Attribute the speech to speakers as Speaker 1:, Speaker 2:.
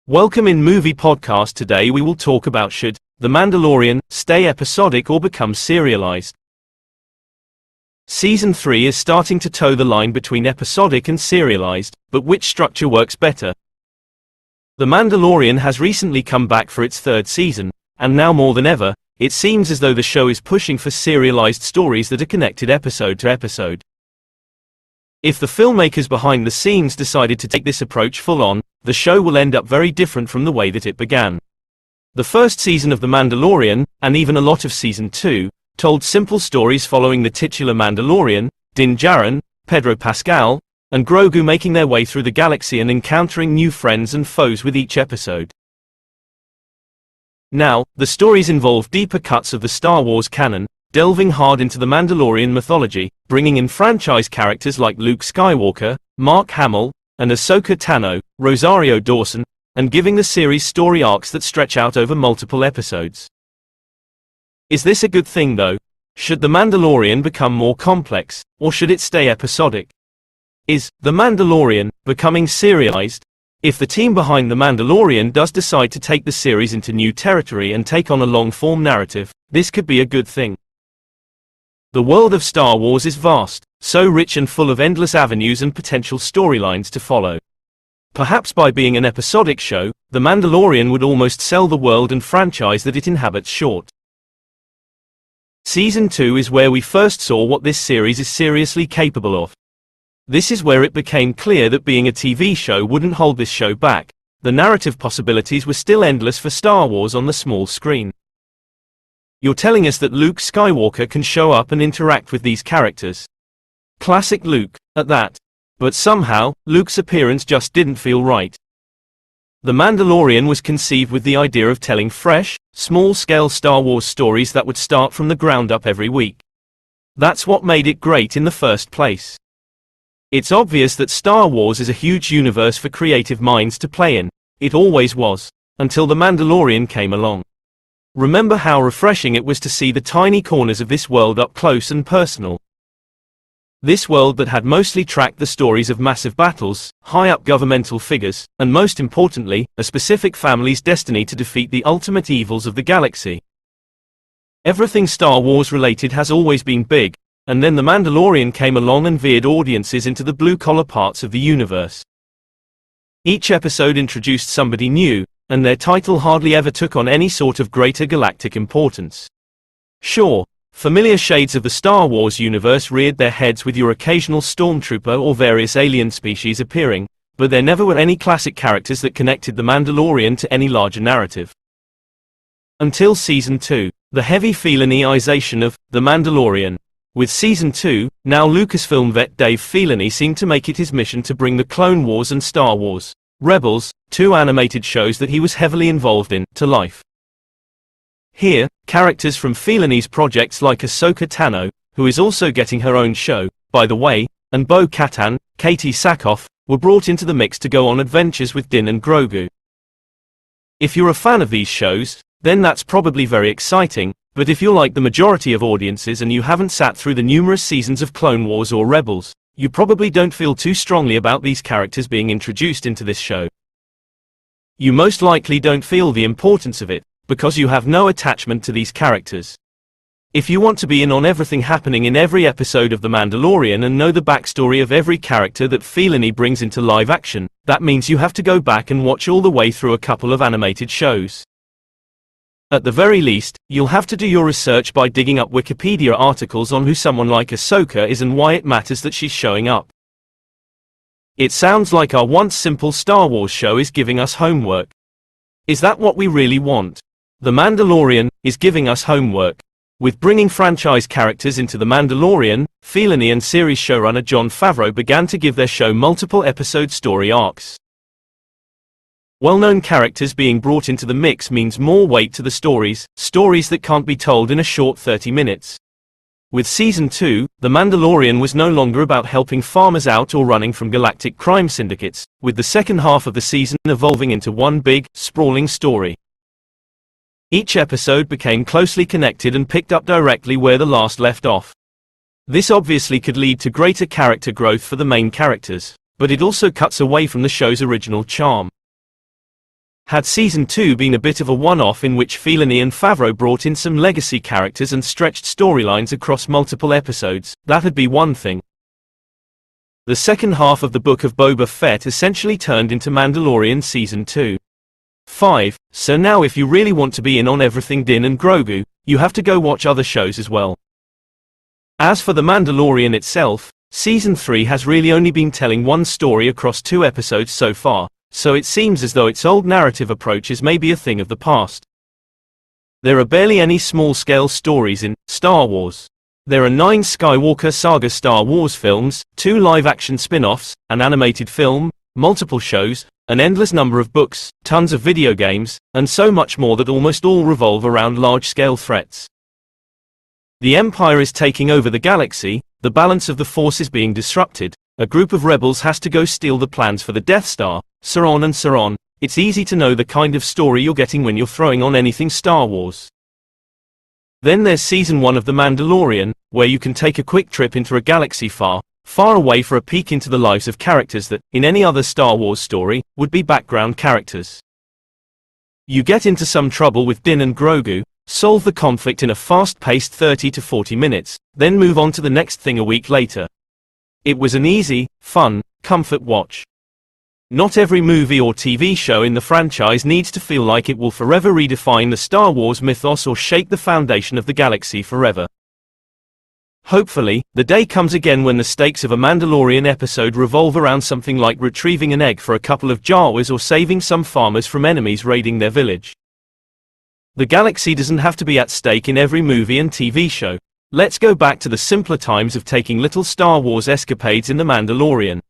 Speaker 1: Welcome in Movie Podcast. Today we will talk about should The Mandalorian stay episodic or become serialized. Season 3 is starting to toe the line between episodic and serialized, but which structure works better? The Mandalorian has recently come back for its third season, and now more than ever, it seems as though the show is pushing for serialized stories that are connected episode to episode. If the filmmakers behind the scenes decided to take this approach full on, the show will end up very different from the way that it began. The first season of The Mandalorian, and even a lot of Season 2, told simple stories following the titular Mandalorian, Din Djarin, Pedro Pascal, and Grogu making their way through the galaxy and encountering new friends and foes with each episode. Now, the stories involve deeper cuts of the Star Wars canon, delving hard into the Mandalorian mythology, bringing in franchise characters like Luke Skywalker, Mark Hamill, and Ahsoka Tano, Rosario Dawson, and giving the series story arcs that stretch out over multiple episodes. Is this a good thing though? Should The Mandalorian become more complex, or should it stay episodic? Is The Mandalorian becoming serialized? If the team behind The Mandalorian does decide to take the series into new territory and take on a long-form narrative, this could be a good thing. The world of Star Wars is vast, so rich and full of endless avenues and potential storylines to follow. Perhaps by being an episodic show, The Mandalorian would almost sell the world and franchise that it inhabits short. Season 2 is where we first saw what this series is seriously capable of. This is where it became clear that being a TV show wouldn't hold this show back. The narrative possibilities were still endless for Star Wars on the small screen. You're telling us that Luke Skywalker can show up and interact with these characters. Classic Luke, at that. But somehow, Luke's appearance just didn't feel right. The Mandalorian was conceived with the idea of telling fresh, small-scale Star Wars stories that would start from the ground up every week. That's what made it great in the first place. It's obvious that Star Wars is a huge universe for creative minds to play in. It always was, until The Mandalorian came along. Remember how refreshing it was to see the tiny corners of this world up close and personal. This world that had mostly tracked the stories of massive battles, high-up governmental figures, and most importantly, a specific family's destiny to defeat the ultimate evils of the galaxy. Everything Star Wars related has always been big, and then The Mandalorian came along and veered audiences into the blue-collar parts of the universe. Each episode introduced somebody new, and their title hardly ever took on any sort of greater galactic importance. Sure, familiar shades of the Star Wars universe reared their heads with your occasional stormtrooper or various alien species appearing, but there never were any classic characters that connected The Mandalorian to any larger narrative. Until Season 2, the heavy Filoniization of The Mandalorian. With Season 2, now Lucasfilm vet Dave Filoni seemed to make it his mission to bring the Clone Wars and Star Wars Rebels, two animated shows that he was heavily involved in, to life. Here, characters from Filoni's projects like Ahsoka Tano, who is also getting her own show, by the way, and Bo-Katan, Katie Sackhoff, were brought into the mix to go on adventures with Din and Grogu. If you're a fan of these shows, then that's probably very exciting, but if you're like the majority of audiences and you haven't sat through the numerous seasons of Clone Wars or Rebels, you probably don't feel too strongly about these characters being introduced into this show. You most likely don't feel the importance of it, because you have no attachment to these characters. If you want to be in on everything happening in every episode of The Mandalorian and know the backstory of every character that Filoni brings into live action, that means you have to go back and watch all the way through a couple of animated shows. At the very least, you'll have to do your research by digging up Wikipedia articles on who someone like Ahsoka is and why it matters that she's showing up. It sounds like our once simple Star Wars show is giving us homework. Is that what we really want? The Mandalorian is giving us homework. With bringing franchise characters into The Mandalorian, Filoni and series showrunner Jon Favreau began to give their show multiple episode story arcs. Well-known characters being brought into the mix means more weight to the stories that can't be told in a short 30 minutes. With Season 2, The Mandalorian was no longer about helping farmers out or running from galactic crime syndicates, with the second half of the season evolving into one big, sprawling story. Each episode became closely connected and picked up directly where the last left off. This obviously could lead to greater character growth for the main characters, but it also cuts away from the show's original charm. Had Season 2 been a bit of a one-off in which Filoni and Favreau brought in some legacy characters and stretched storylines across multiple episodes, that'd be one thing. The second half of the Book of Boba Fett essentially turned into Mandalorian Season 2. 5. So now if you really want to be in on everything Din and Grogu, you have to go watch other shows as well. As for The Mandalorian itself, Season 3 has really only been telling one story across 2 episodes so far, so it seems as though its old narrative approach is maybe a thing of the past. There are barely any small-scale stories in Star Wars. There are 9 Skywalker Saga Star Wars films, 2 live-action spin-offs, an animated film, multiple shows, an endless number of books, tons of video games, and so much more that almost all revolve around large-scale threats. The Empire is taking over the galaxy, the balance of the Force is being disrupted, a group of rebels has to go steal the plans for the Death Star, so on and so on. It's easy to know the kind of story you're getting when you're throwing on anything Star Wars. Then there's Season 1 of The Mandalorian, where you can take a quick trip into a galaxy far, far away for a peek into the lives of characters that, in any other Star Wars story, would be background characters. You get into some trouble with Din and Grogu, solve the conflict in a fast-paced 30 to 40 minutes, then move on to the next thing a week later. It was an easy, fun, comfort watch. Not every movie or TV show in the franchise needs to feel like it will forever redefine the Star Wars mythos or shake the foundation of the galaxy forever. Hopefully, the day comes again when the stakes of a Mandalorian episode revolve around something like retrieving an egg for a couple of Jawas or saving some farmers from enemies raiding their village. The galaxy doesn't have to be at stake in every movie and TV show. Let's go back to the simpler times of taking little Star Wars escapades in The Mandalorian.